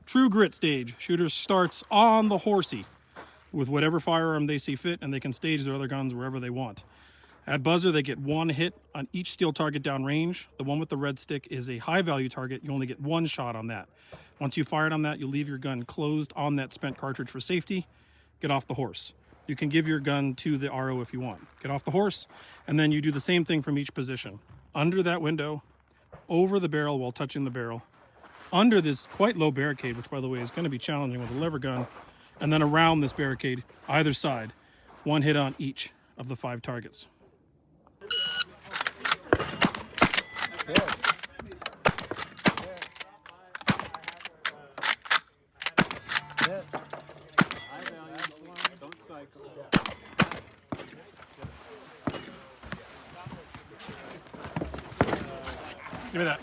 True grit stage. Shooter starts on the horsey with whatever firearm they see fit, and they can stage their other guns wherever they want. At buzzer, they get 1 hit on each steel target downrange. The one with the red stick is a high value target. You only get 1 shot on that. Once you fired on that, you leave your gun closed on that spent cartridge for safety. Get off the horse. You can give your gun to the RO if you want. Get off the horse, and then you do the same thing from each position. Under that window, over the barrel while touching the barrel, under this quite low barricade, which by the way is going to be challenging with a lever gun, and then around this barricade, either side, 1 hit on each of the 5 targets. Give me that.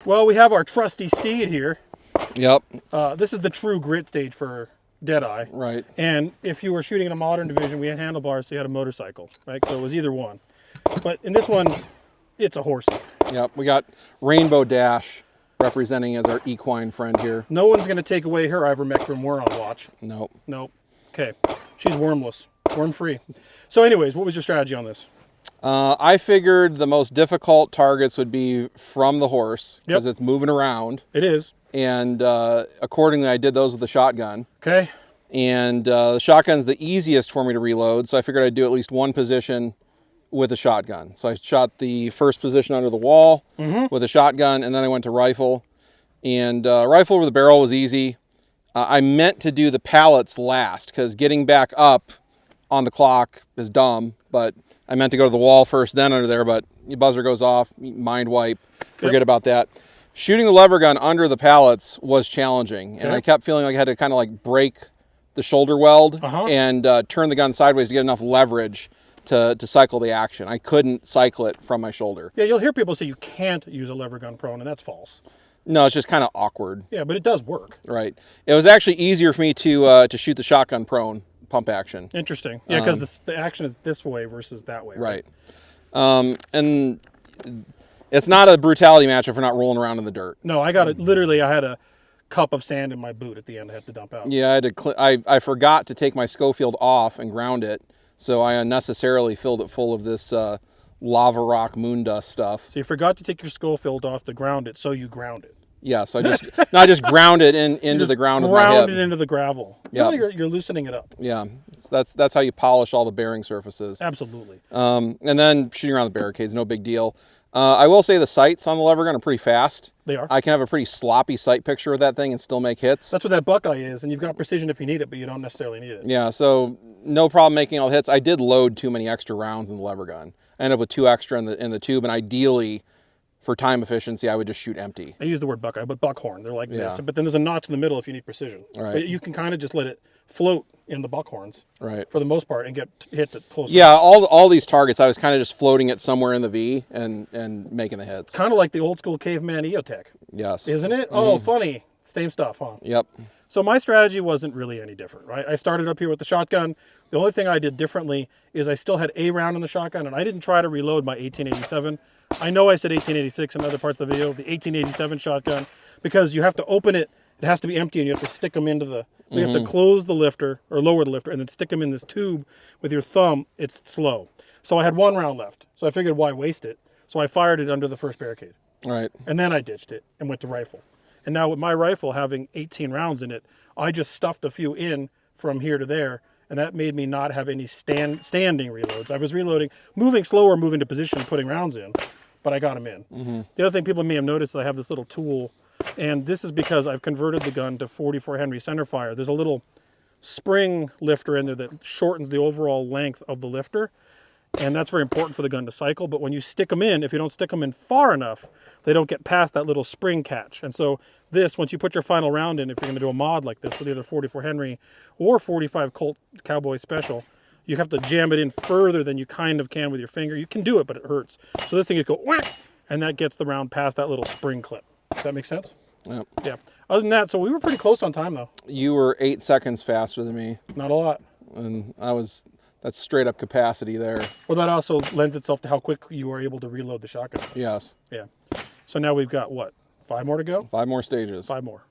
Well, we have our trusty steed here. Yep. This is the true grit stage for Deadeye. Right. And if you were shooting in a modern division, we had handlebars, so you had a motorcycle, right? So it was either one. But in this one, it's a horsey. Yep. We got Rainbow Dash representing as our equine friend here. No one's going to take away her ivermectin. We're on watch. Nope. Nope. Okay. She's wormless, worm-free. So anyways, what was your strategy on this? I figured the most difficult targets would be from the horse because it's moving around. It is. And accordingly, I did those with the shotgun. Okay. And the shotgun's the easiest for me to reload, so I figured I'd do at least 1 position with a shotgun. So I shot the first position under the wall with a shotgun, and then I went to rifle. And rifle over the barrel was easy. I meant to do the pallets last because getting back up on the clock is dumb, but I meant to go to the wall first, then under there, but your buzzer goes off, mind wipe, forget about that. Shooting the lever gun under the pallets was challenging, and I kept feeling like I had to kind of like break the shoulder weld and turn the gun sideways to get enough leverage to cycle the action. I couldn't cycle it from my shoulder. Yeah, you'll hear people say you can't use a lever gun prone, and that's false. No, it's just kind of awkward. Yeah, but it does work. Right. It was actually easier for me to shoot the shotgun prone pump action. Interesting. Yeah, because the action is this way versus that way. Right. And it's not a brutality match if we're not rolling around in the dirt. No, I got it. Literally, I had a cup of sand in my boot at the end I had to dump out. Yeah, I had to. I forgot to take my Schofield off and ground it, so I unnecessarily filled it full of this lava rock moon dust stuff. So you forgot to take your Schofield off to ground it, so you ground it. Yeah, so I just ground it into the ground with my hip. Ground it into the gravel. Yeah, you're loosening it up. Yeah, that's how you polish all the bearing surfaces. Absolutely. And then shooting around the barricades, no big deal. I will say the sights on the lever gun are pretty fast. They are. I can have a pretty sloppy sight picture of that thing and still make hits. That's what that Buckeye is, and you've got precision if you need it, but you don't necessarily need it. Yeah, so no problem making all the hits. I did load too many extra rounds in the lever gun. I ended up with 2 extra in the tube, and ideally, for time efficiency, I would just shoot empty. I use the word Buckeye, but buckhorn. They're like this, Yeah. but then there's a notch in the middle if you need precision. Right. But you can kind of just let it float in the buckhorns Right. for the most part and get hits at close. Yeah, all these targets, I was kind of just floating it somewhere in the V and making the hits. Kind of like the old school caveman EOTech, Yes. isn't it? Oh, funny. Same stuff, huh? Yep. So my strategy wasn't really any different, right? I started up here with the shotgun. The only thing I did differently is I still had a round in the shotgun, and I didn't try to reload my 1887. I know I said 1886 in other parts of the video, the 1887 shotgun, because you have to open it. It has to be empty, and you have to stick them into the. You have to close the lifter or lower the lifter, and then stick them in this tube with your thumb. It's slow. So I had 1 round left. So I figured, why waste it? So I fired it under the first barricade, Right. and then I ditched it and went to rifle. And now with my rifle having 18 rounds in it, I just stuffed a few in from here to there, and that made me not have any standing reloads. I was reloading, moving slower, moving to position, putting rounds in, but I got them in. The other thing people may have noticed is I have this little tool, and this is because I've converted the gun to 44 Henry centerfire. There's a little spring lifter in there that shortens the overall length of the lifter, and that's very important for the gun to cycle. But when you stick them in, if you don't stick them in far enough, they don't get past that little spring catch. And so this, once you put your final round in, if you're going to do a mod like this with either 44 Henry or 45 Colt Cowboy Special, you have to jam it in further than you kind of can with your finger. You can do it, but it hurts. So this thing is go whack, and that gets the round past that little spring clip. Does that make sense? Yep. Yeah. Other than that, so we were pretty close on time though. You were 8 seconds faster than me, Not a lot. and that's straight up capacity there. Well, that also lends itself to how quickly you are able to reload the shotgun. Yes. Yeah. So now we've got what? 5 more to go? 5 more stages. 5 more.